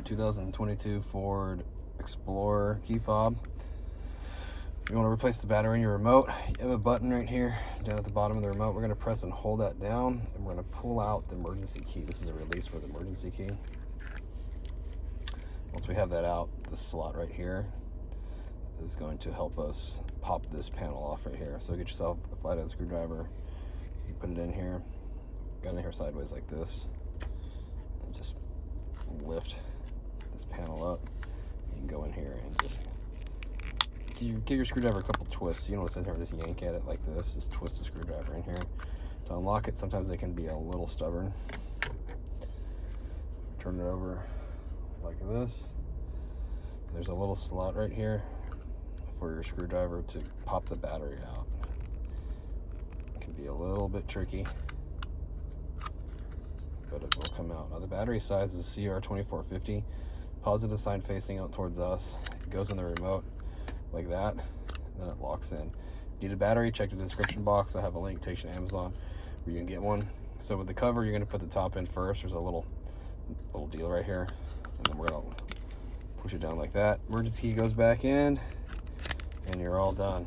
2022 Ford Explorer key fob. You want to replace the battery in your remote, you have a button right here down at the bottom of the remote. We're going to press and hold that down, and we're going to pull out the emergency key. This is a release for the emergency key. Once we have that out, the slot right here is going to help us pop this panel off right here. So get yourself a flathead screwdriver, you put it in here, got it in here sideways like this, and just lift this panel up. You can go in here and just give your screwdriver a couple twists. You don't want to sit here and just yank at it like this. Just twist the screwdriver in here to unlock it. Sometimes they can be a little stubborn. Turn it over like this. There's a little slot right here for your screwdriver to pop the battery out. It can be a little bit tricky, but it will come out. Now the battery size is CR2450, positive sign facing out towards us. It goes in the remote like that, and then it locks in. Need a battery? Check the description box. I have a link, takes you to Amazon where you can get one. So with the cover, you're gonna put the top in first. There's a little deal right here, and then we're gonna push it down like that. Emergency key goes back in, and you're all done.